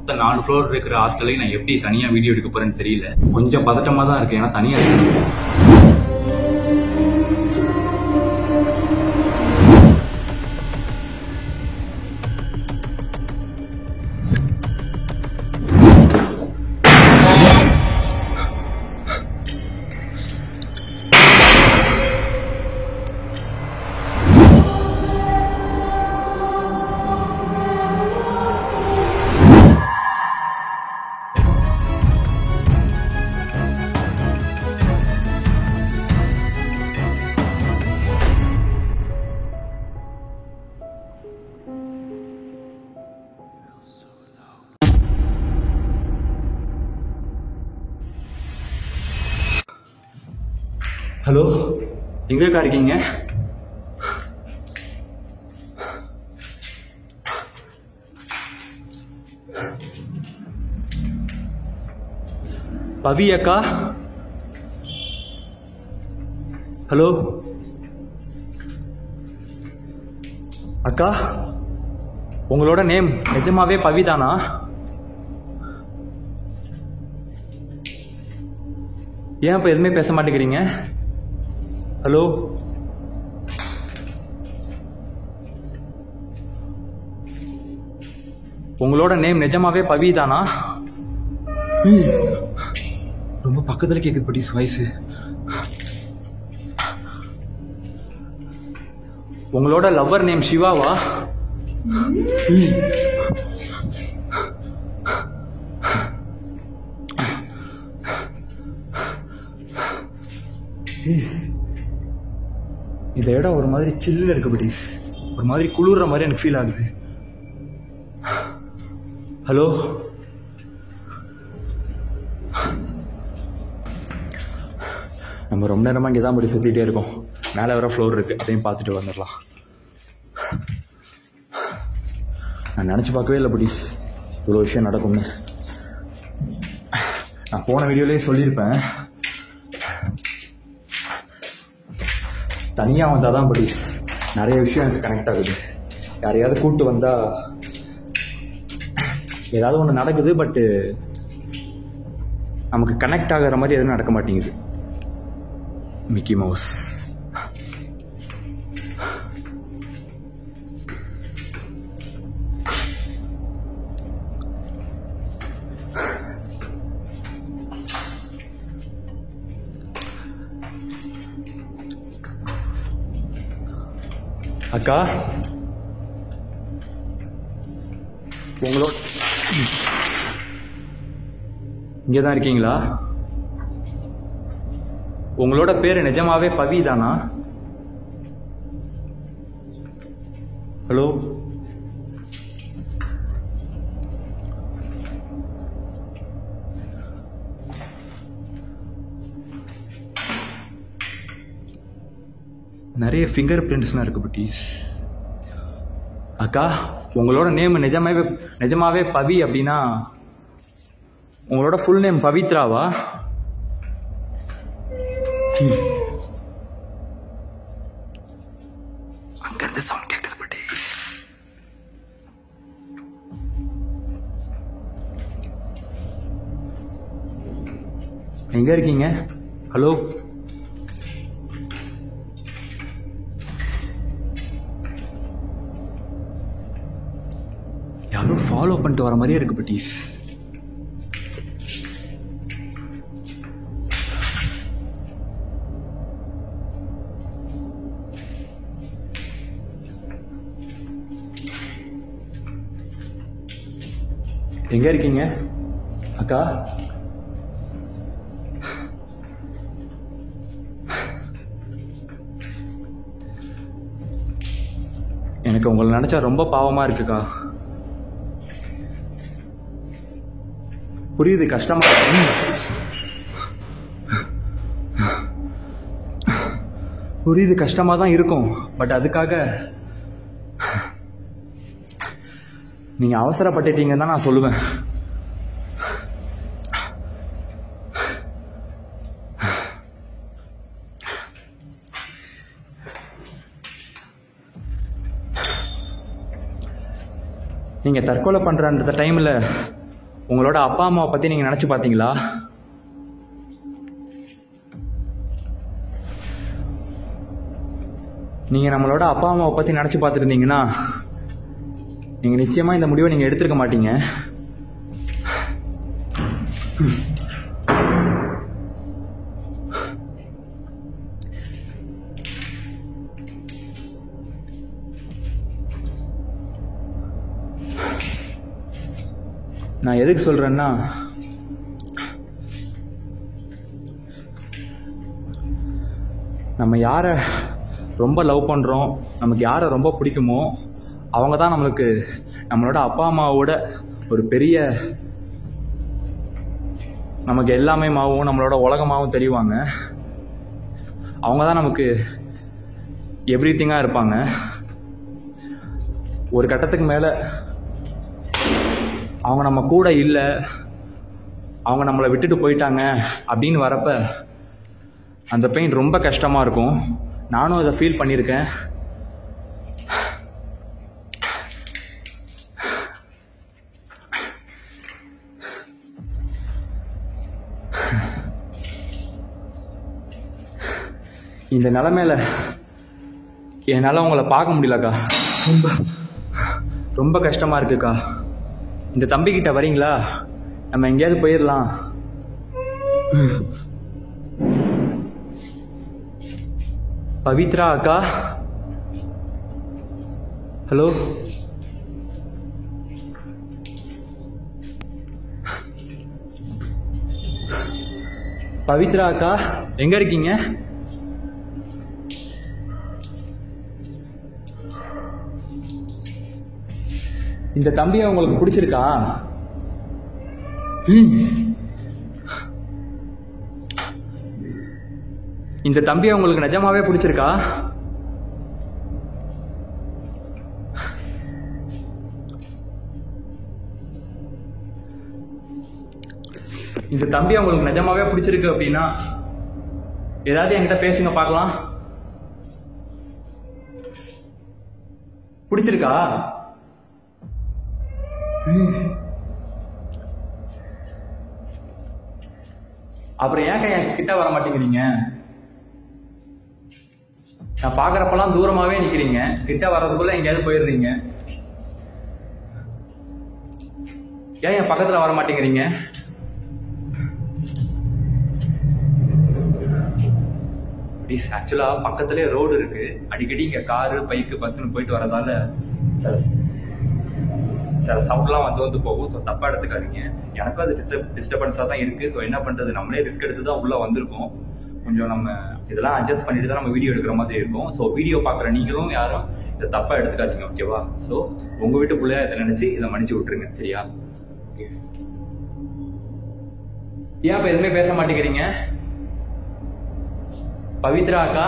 மொத்த 4 ஃப்ளோர் இருக்கிற ஹாஸ்டலையும் நான் எப்படி தனியாக வீடியோ எடுக்க போறேன்னு தெரியல. கொஞ்சம் பதட்டமாக தான் இருக்கு, ஏன்னா தனியாக இருக்கணும். ஹலோ, எங்கக்கா இருக்கீங்க? பவி அக்கா, ஹலோ அக்கா, உங்களோட நேம் நிஜமாவே பவி தானா? ஏன் இப்போ எதுவுமே பேச மாட்டேங்கிறீங்க? ஹலோ, உங்களோட நேம் நிஜமாவே பவி தானா? ரொம்ப பக்கத்துல கேக்குது படி வாய்ஸ். உங்களோட லவ்வர் நேம் சிவாவா? இந்த இடம் ஒரு மாதிரி சில்லுன்னு இருக்கு படி, ஒரு மாதிரி குளிர்ற மாதிரி எனக்கு ஃபீல் ஆகுது. ஹலோ, நம்ம ரொம்ப நேரமாக இங்கே தான் படி சுற்றிட்டே இருக்கோம். மேலே வர ஃப்ளோர் இருக்குது, அதையும் பார்த்துட்டு வந்துடலாம். நான் நினச்சி பார்க்கவே இல்லை படிஸ் இவ்வளோ விஷயம் நடக்கும்னு. நான் போன வீடியோலேயே சொல்லியிருப்பேன், தனியாக வந்தால் தான் படிஸ் நிறைய விஷயம் எனக்கு கனெக்ட் ஆகுது. யாரையாவது கூப்பிட்டு வந்தால் ஏதாவது ஒன்று நடக்குது, பட்டு நமக்கு கனெக்ட் ஆகிற மாதிரி எதுவும் நடக்க மாட்டேங்குது. Mickey mouse. அக்கா, உங்களோட இங்கே தான் இருக்கீங்களா? உங்களோட பேர் நிஜமாவே பவி தானா? ஹலோ, நிறைய ஃபிங்கர் பிரிண்ட்ஸ்லாம் இருக்கு பட்டீஸ். அக்கா, உங்களோட நேம் நிஜமாவே பவி அப்படின்னா உங்களோட ஃபுல் நேம் பவித்ராவா? அங்கிருந்து சவுண்ட் கேட்குது பட்டீஸ். எங்க இருக்கீங்க? ஹலோ, யாரும் ஃபாலோ பண்ணிட்டு வர மாதிரியே இருக்கு பட்டீஸ். எங்க இருக்கீங்க அக்கா? எனக்கு உங்களை நினைச்சா ரொம்ப பாவமா இருக்குக்கா. புரியுது, கஷ்டமா புரியுது, கஷ்டமா தான் இருக்கும். பட் அதுக்காக நீங்க அவசரப்பட்டுட்டீங்கன்னு தான் நான் சொல்லுவேன். நீங்க தற்கொலை பண்ற அந்த டைம்ல உங்களோட அப்பா அம்மாவை பற்றி நீங்கள் நினச்சி பார்த்தீங்களா? நீங்கள் நம்மளோட அப்பா அம்மாவை பற்றி நினச்சி பார்த்துருந்தீங்கன்னா நீங்கள் நிச்சயமாக இந்த முடிவை நீங்கள் எடுத்திருக்க மாட்டீங்க. நான் எதுக்கு சொல்கிறேன்னா, நம்ம யாரை ரொம்ப லவ் பண்ணுறோம், நமக்கு யாரை ரொம்ப பிடிக்குமோ அவங்க தான் நம்மளுக்கு நம்மளோட அப்பா அம்மாவோட ஒரு பெரிய நமக்கு எல்லாமே மாவும் நம்மளோட உலகமாகவும் தெரிவாங்க. அவங்க தான் நமக்கு எவ்ரி திங்காக இருப்பாங்க. ஒரு கட்டத்துக்கு மேலே அவங்க நம்ம கூட இல்லை, அவங்க நம்மளை விட்டுட்டு போயிட்டாங்க அப்படின்னு வரப்ப அந்த பெயின் ரொம்ப கஷ்டமாக இருக்கும். நானும் அதை ஃபீல் பண்ணியிருக்கேன். இந்த நிலைமையில என்னால் உங்களை பார்க்க முடியலக்கா. ரொம்ப கஷ்டமாக இருக்குக்கா. இந்த தம்பிக்கிட்ட வரீங்களா? நம்ம எங்கேயாவது போயிடலாம். பவித்ரா அக்கா, ஹலோ. பவித்ரா அக்கா, எங்க இருக்கீங்க? இந்த தம்பியை உங்களுக்கு பிடிச்சிருக்கா? இந்த தம்பியை உங்களுக்கு நிஜமாவே பிடிச்சிருக்கா? இந்த தம்பியை உங்களுக்கு நிஜமாவே பிடிச்சிருக்கு அப்படின்னா ஏதாவது என்கிட்ட பேசுங்க பார்க்கலாம். பிடிச்சிருக்கா? அப்புறம் ஏன் என் கிட்ட வர மாட்டேங்கிறீங்க? நான் பாக்குறப்பெல்லாம் தூரமாவே நிக்கிறீங்க, கிட்ட வர்றதுக்குள்ள எங்கேயாவது போயிடுறீங்க. ஏன் என் பக்கத்துல வர மாட்டேங்கிறீங்க? ஆக்சுவலா பக்கத்துலேயே ரோடு இருக்கு. அடிக்கடி இங்க காரு, பைக்கு, பஸ்ன்னு போயிட்டு வரதால சில சவுண்ட்லாம் வந்து போகும். ஸோ தப்பா எடுத்துக்காதீங்க. எனக்கும் அது டிஸ்டர்பன்ஸாக தான் இருக்கு. ஸோ என்ன பண்றது, நம்மளே ரிஸ்க் எடுத்து தான் உள்ள வந்திருக்கோம். கொஞ்சம் நம்ம இதெல்லாம் அட்ஜஸ்ட் பண்ணிட்டு தான் நம்ம வீடியோ எடுக்கிற மாதிரி இருக்கும். ஸோ வீடியோ பார்க்குற நீங்களும் யாரும் இதை தப்பா எடுத்துக்காதீங்க, ஓகேவா? ஸோ உங்க வீட்டுக்குள்ளே இதை நினைச்சு இதை மன்னிச்சு விட்டுருங்க, சரியா? ஏன் இப்ப எதுவுமே பேச மாட்டேங்கிறீங்க? பவித்ரா அக்கா,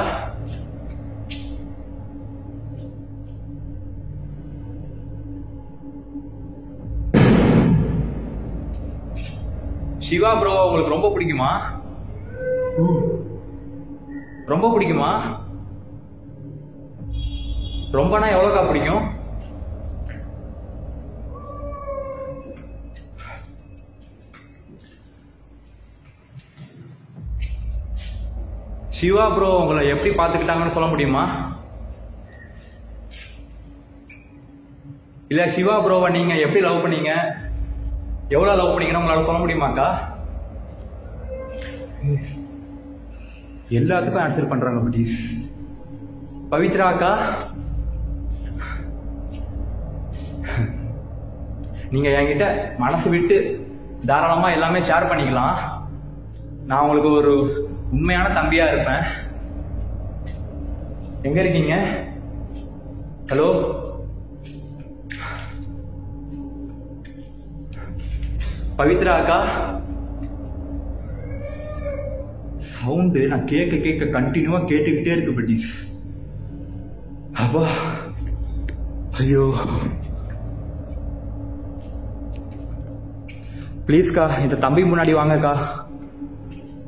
சிவா ப்ரோ உங்களுக்கு ரொம்ப பிடிக்குமா? ரொம்ப பிடிக்குமா? ரொம்பனா எவ்வளோக்கா பிடிக்கும்? சிவா ப்ரோ உங்களை எப்படி பார்த்துக்கிட்டாங்கன்னு சொல்ல முடியுமா? இல்ல சிவா ப்ரோவை நீங்க எப்படி லவ் பண்ணீங்க, எவ்வளவு லவ் பண்ணீங்கன்னு உங்களால சொல்ல முடியுமாக்கா? எல்லாத்துக்கும் ஆன்சர் பண்றாங்க ப்ளீஸ். பவித்ரா அக்கா, நீங்க என்கிட்ட மனசு விட்டு தாராளமா எல்லாமே ஷேர் பண்ணிக்கலாம். நான் உங்களுக்கு ஒரு உண்மையான தம்பியா இருப்பேன். எங்க இருக்கீங்க? ஹலோ, பவித்ரா அக்கா. சவுண்டு நான் கேட்க கேட்க கண்டினியூவா கேட்டுக்கிட்டே இருக்கு பட்டீஸ். அப்பா, ஐயோ ப்ளீஸ்க்கா இந்த தம்பி முன்னாடி வாங்கக்கா,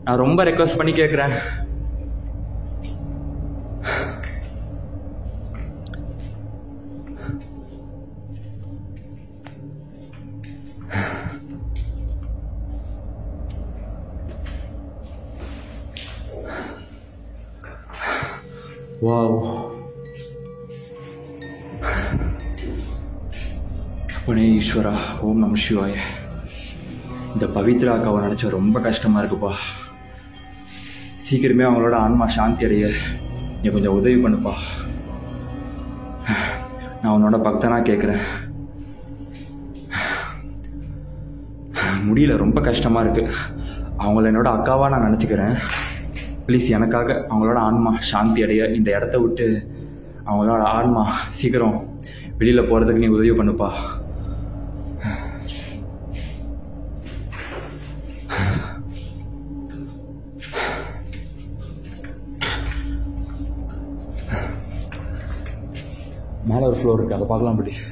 நான் ரொம்ப ரெக்வஸ்ட் பண்ணி கேட்குறேன். வாவ். அப்பனே ஈஸ்வரா, ஓம் நம சிவாய. இந்த பவித்ரா அக்காவை நினச்சா ரொம்ப கஷ்டமாக இருக்குப்பா. சீக்கிரமே அவங்களோட ஆன்மா சாந்தி அடைய நீ கொஞ்சம் உதவி பண்ணுப்பா. நான் உன்னோட பக்தனாக கேட்குறேன். முடியல, ரொம்ப கஷ்டமாக இருக்குது. அவங்கள என்னோட அக்காவாக நான் நினச்சிக்கிறேன். ப்ளீஸ் எனக்காக அவங்களோட ஆன்மா சாந்தி அடைய இந்த இடத்த விட்டு அவங்களோட ஆன்மா சீக்கிரம் வெளியில் போகிறதுக்கு நீ உதவி பண்ணுப்பா. மேலே ஒரு ஃப்ளோர் இருக்குது, அதை பார்க்கலாம் ப்ளீஸ்.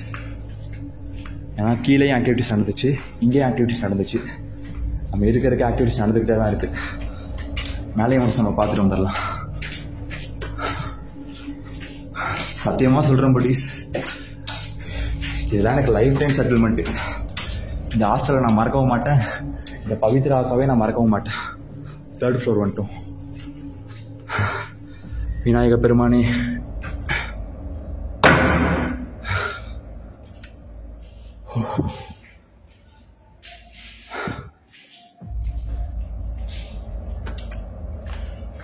ஏன்னா கீழேயும் ஆக்டிவிட்டிஸ் நடந்துச்சு, இங்கேயும் ஆக்டிவிட்டிஸ் நடந்துச்சு. நம்ம இருக்கிறதுக்கு ஆக்டிவிட்டிஸ் நடந்துக்கிட்டே தான் இருக்குது. மேலேயும் வந்து நம்ம பார்த்துட்டு வந்துடலாம். சத்தியமாக சொல்கிறேன் ப்ளீஸ், இதெல்லாம் எனக்கு லைஃப் டைம் செட்டில்மெண்ட்டு. இந்த ஹாஸ்டலை நான் மறக்கவும் மாட்டேன், இந்த பவித்ரா அக்காவே நான் மறக்கவும் மாட்டேன். 3rd ஃப்ளோர் வந்துட்டோம். விநாயக பெருமானே,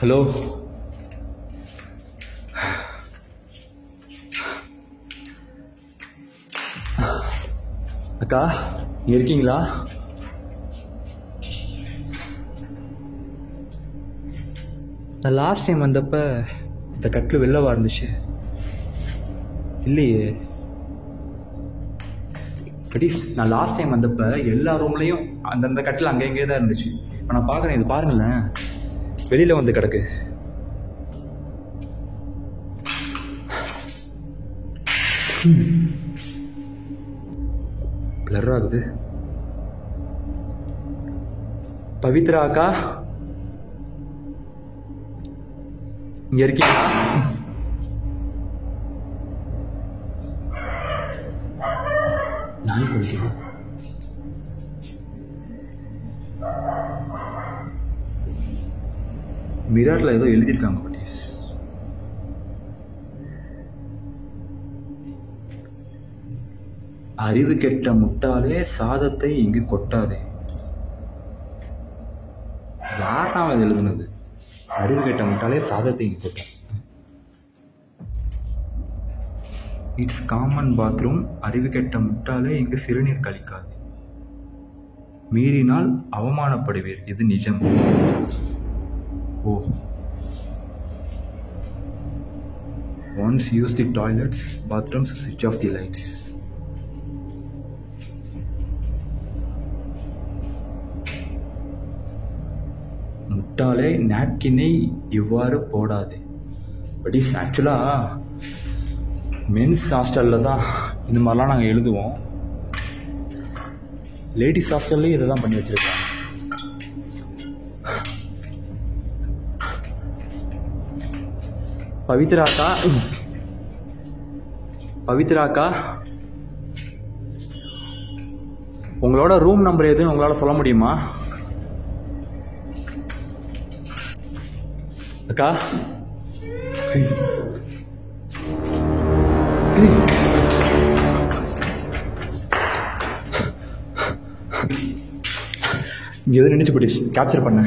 ஹலோ அக்கா, நீங்க இருக்கீங்களா? நான் லாஸ்ட் டைம் வந்தப்ப இந்த கட்டில் வெள்ளவா இருந்துச்சு இல்லையே? ப்ளீஸ், நான் லாஸ்ட் டைம் வந்தப்ப எல்லா ரூம்லையும் அந்தந்த கட்டில் அங்கே எங்கேயே தான் இருந்துச்சு. இப்போ நான் பார்க்குறேன், இது பாருங்களேன், வெளியில் வந்து கிடக்கு. பிளர் ஆகுது. பவித்ரா அக்கா, இங்க இருக்கீங்களா? நாய் குடிக்குது. மிரர்ல ஏதோ எழுதியிருக்காங்க ப்ளீஸ். அறிவு கெட்ட முட்டாளே, சாதத்தை இங்கு கொட்டாதே. யாரா அது எழுதுனது? அறிவு கெட்ட முட்டாளே, சாதத்தை இங்கு கொட்டாதே. It's common bathroom. அறிவு கெட்ட முட்டாளே, இங்கு சிறுநீர் கழிக்காது. மீறினால் அவமானப்படுவீர். இது நிஜம். ஓ, once use the toilets, bathrooms, switch off the lights. முட்டாளே, நாப்கினை இவ்வாறு போடாதே. பட் இஸ் ஆக்சுவலாக மென்ஸ் ஹாஸ்டலில் தான் இந்த மாதிரிலாம் நாங்கள் எழுதுவோம். லேடிஸ் ஹாஸ்டல்லையும் இதை தான் பண்ணி வச்சுருக்காங்க. பவித்ரா அக்கா, பவித்ரா அக்கா, உங்களோட ரூம் நம்பர் எதுன்னு உங்களால் சொல்ல முடியுமா அக்கா? இங்க எதுவும் நினைச்சு போட்டு கேப்சர் பண்ண.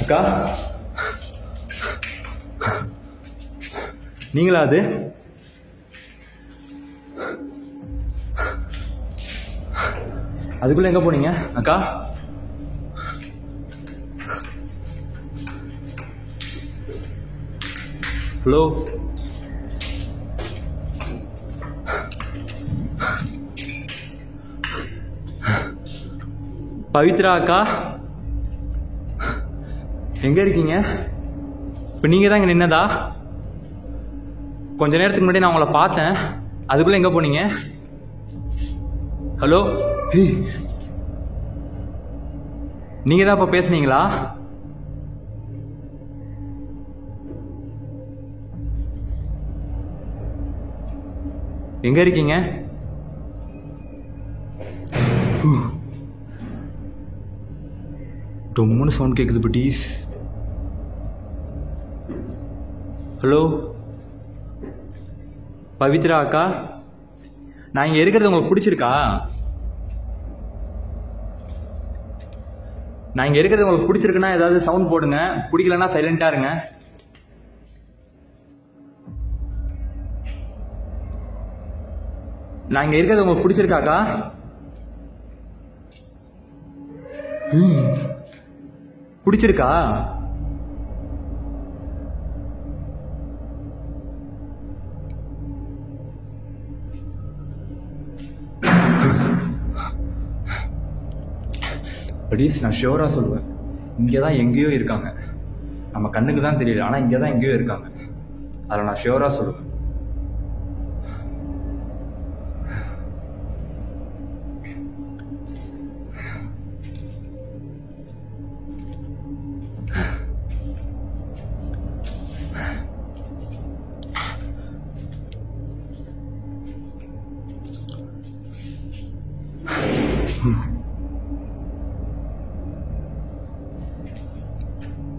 அக்கா, நீங்களா அது? அதுக்குள்ள எங்க போனீங்க அக்கா? ஹலோ, பவித்ரா அக்கா, எங்க இருக்கீங்க? இப்ப நீங்க தான் இங்க நின்னதா? கொஞ்ச நேரத்துக்கு முன்னாடி நான் உங்களை பார்த்தேன், அதுக்குள்ள எங்க போனீங்க? ஹலோ, நீங்க தான் இப்ப பேசுனீங்களா? எங்க இருக்கீங்க? டொம்முன்னு சவுண்ட் கேட்குது பட்டீஸ். ஹலோ பவித்ரா அக்கா, நான் இங்கே இருக்கிறது உங்களுக்கு பிடிச்சிருக்கா? நான் இங்கே இருக்கிறது உங்களுக்கு பிடிச்சிருக்குன்னா ஏதாவது சவுண்ட் போடுங்க, பிடிக்கலன்னா சைலண்டா இருங்க. நான் இங்கே இருக்கிறது உங்களுக்கு பிடிச்சிருக்காக்கா? பிடிச்சிருக்கா? படீஸ், நான் ஷியோரா சொல்லுவேன், இங்கே தான் எங்கேயோ இருக்காங்க. நம்ம கண்ணுக்கு தான் தெரியல, ஆனால் இங்கே தான் எங்கேயோ இருக்காங்க. அதில் நான் ஷியோரா சொல்லுவேன்.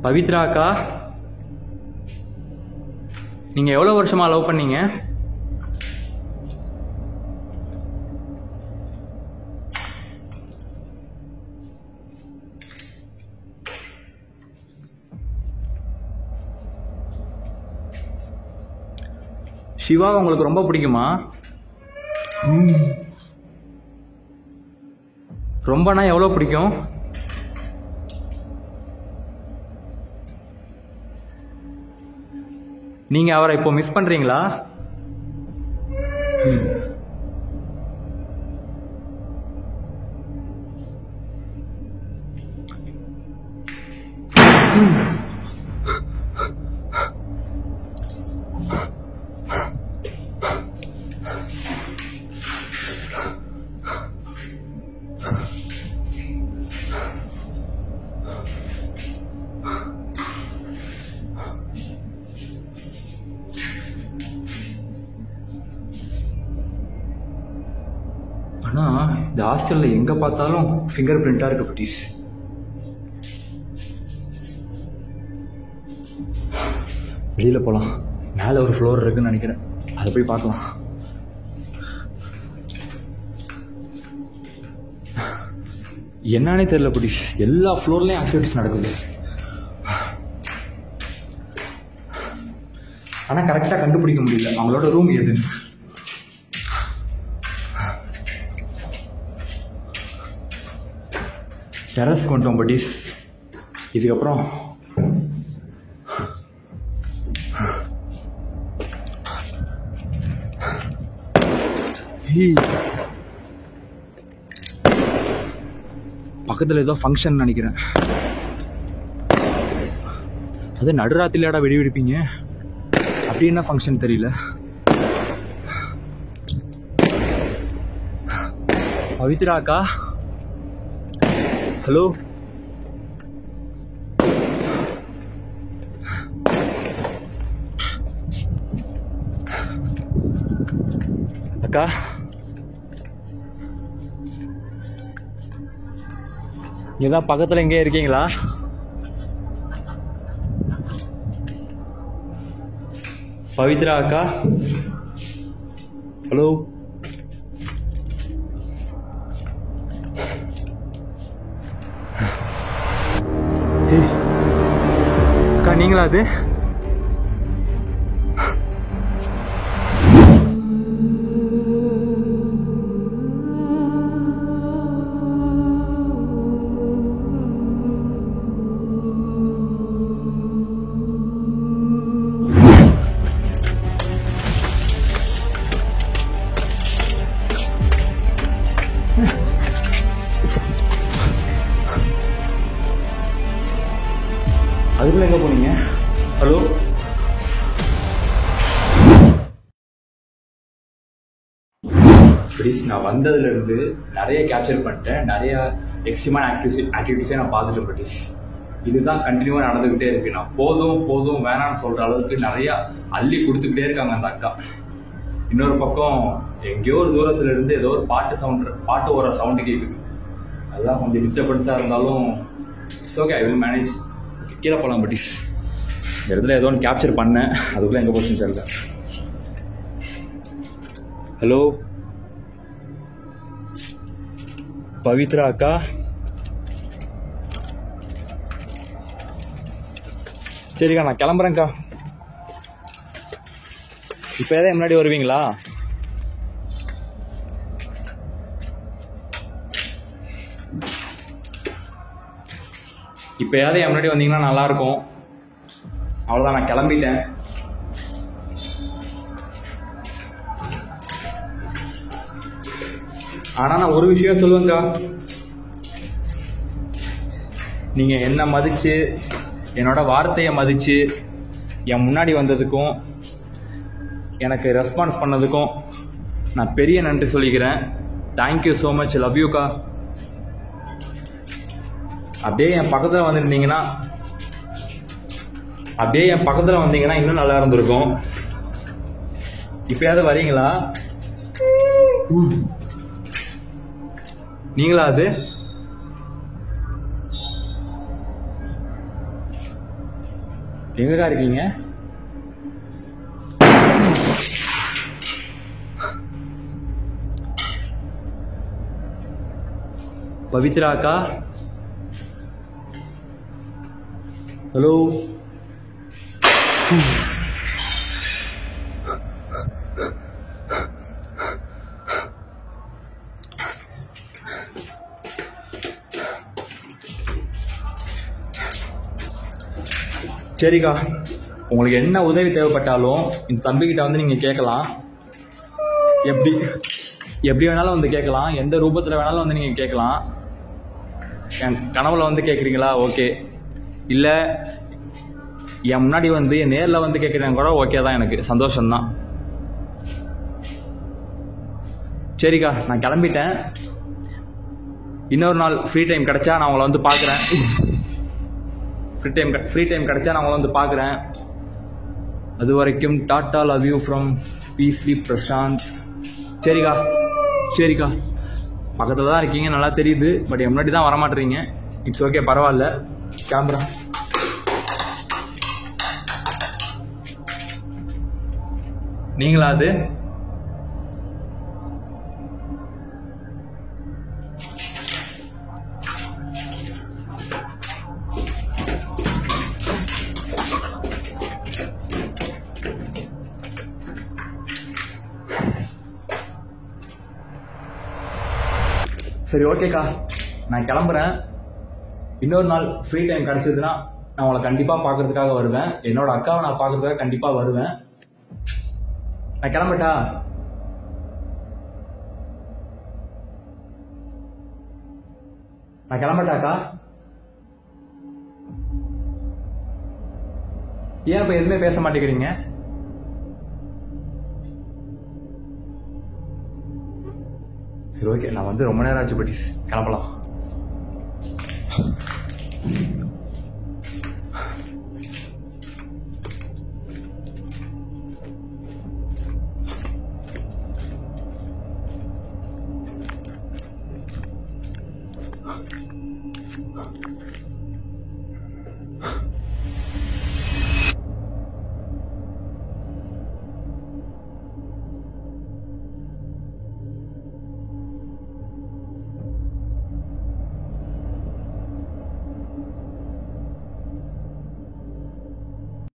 பவித்ரா அக்கா, நீங்க எவ்வளவு வருஷமா லவ் பண்ணீங்க? சிவா உங்களுக்கு ரொம்ப பிடிக்குமா? ரொம்பனா எவ்வளவு பிடிக்கும்? நீங்க அவரை இப்போ மிஸ் பண்றீங்களா? ஆனா இந்த ஹாஸ்டல்ல எங்க பார்த்தாலும் ஃபிங்கர் பிரிண்டா இருக்கு பட்டீஸ். வெளியில போலாம், மேல ஒரு ஃப்ளோர் இருக்குன்னு நினைக்கிறேன், அதை போய் பார்க்கலாம். என்னன்னே தெரியல பட்டீஸ், எல்லா ஃப்ளோர்லயும் ஆக்டிவிட்டிஸ் நடக்குது. ஆனா கரெக்டா கண்டுபிடிக்க முடியல அவங்களோட ரூம் எதுன்னு. டெரஸ் கொண்டோம் பட்டீஸ். இதுக்கப்புறம் பக்கத்தில் ஏதோ ஃபங்க்ஷன் நினைக்கிறேன். அது நடுராத்திரியாடா வெடி வெடிப்பீங்க? அப்படி என்ன ஃபங்க்ஷன் தெரியல. பவித்ரா அக்கா, ஹலோ அக்கா, இங்கதான் பக்கத்துல எங்கே இருக்கீங்களா? பவித்ரா அக்கா, ஹலோ அக்கா, நீங்களா அது? அதுக்குள்ள எங்க போனீங்க? ஹலோ ப்ளீஸ், நான் வந்ததுல இருந்து நிறைய கேப்சர் பண்ணிட்டேன், நிறைய எக்ஸ்ட்ரீமான ஆக்டிவிட்டிஸே நான் பார்த்துட்டேன் ப்ளீஸ். இதுதான் கண்டினியூவா நடந்துகிட்டே இருக்கு. நான் போதும் போதும் வேணான்னு சொல்ற அளவுக்கு நிறைய அள்ளி கொடுத்துக்கிட்டே இருக்காங்க அந்த அக்கா. இன்னொரு பக்கம் எங்கேயோ ஒரு தூரத்துல இருந்து ஏதோ ஒரு பாட்டு ஓடுற சவுண்டு கேட்குது. அதுதான் கொஞ்சம் டிஸ்டர்பன்ஸாக இருந்தாலும் it's okay, I will manage. Okay, கீழே போகலாம். பட்டிஸ் இந்த இடத்துல ஏதோ ஒன்று கேப்சர் பண்ணேன், அதுக்குள்ளே எங்கே போச்சுன்னு தெரியல. ஹலோ பவித்ரா அக்கா, சரிக்கா நான் கிளம்புறேங்க்கா. இப்போ எதாவது முன்னாடி வருவீங்களா? இப்போ ஏதாவது என் முன்னாடி வந்தீங்கன்னா நல்லாயிருக்கும். அவ்வளோதான், நான் கிளம்பிட்டேன். ஆனால் நான் ஒரு விஷயம் சொல்லுவேங்க்கா, நீங்கள் என்னை மதித்து என்னோட வார்த்தையை மதித்து என் முன்னாடி வந்ததுக்கும் எனக்கு ரெஸ்பான்ஸ் பண்ணதுக்கும் நான் பெரிய நன்றி சொல்லிக்கிறேன். தேங்க்யூ ஸோ மச், லவ் யூக்கா. அப்படியே என் பக்கத்தில் வந்தீங்கன்னா இன்னும் நல்லா இருந்திருக்கும். இப்பயாவது வரீங்களா? நீங்களா? அது எங்கக்கா இருக்கீங்க? பவித்ரா அக்கா, ஹலோ. சரிக்கா, உங்களுக்கு என்ன உதவி தேவைப்பட்டாலும் இந்த தம்பிக்கிட்ட வந்து நீங்கள் கேட்கலாம். எப்படி வேணாலும் வந்து கேட்கலாம், எந்த ரூபத்தில் வேணாலும் வந்து நீங்கள் கேட்கலாம். என் கனவுல வந்து கேட்குறீங்களா? ஓகே. இல்லை என் முன்னாடி வந்து என் நேரில் வந்து கேட்குறேன் கூட ஓகே தான், எனக்கு சந்தோஷம்தான். சரிக்கா, நான் கிளம்பிட்டேன். இன்னொரு நாள் ஃப்ரீ டைம் கிடைச்சா நான் உங்களை வந்து பார்க்குறேன். ஃப்ரீ டைம் கிடைச்சா நான் உங்களை வந்து பார்க்குறேன். அது வரைக்கும் டாட்டா, லவ் யூ ஃப்ரம் பீஸ்லி பிரசாந்த். சரிக்கா, பக்கத்தில் தான் இருக்கீங்க, நல்லா தெரியுது. பட் என் முன்னாடி தான் வரமாட்டேறீங்க. இட்ஸ் ஓகே, பரவாயில்ல. கேமரா நீங்களா? அது சரி, ஓகேக்கா, நான் கிளம்புறேன். இன்னொரு நாள் ஃப்ரீ டைம் கிடச்சிதுன்னா நான் உங்களை கண்டிப்பாக பார்க்கறதுக்காக வருவேன். என்னோட அக்காவை நான் பார்க்கறதுக்காக கண்டிப்பாக வருவேன். நான் கிளம்பட்டா? நான் கிளம்பட்டாக்கா? ஏன் இப்போ எதுவுமே பேச மாட்டேங்கிறீங்க? சரி, ஓகே, நான் வந்து ரொம்ப நேரம் ஆச்சு. பட்டி கிளம்பலாம்.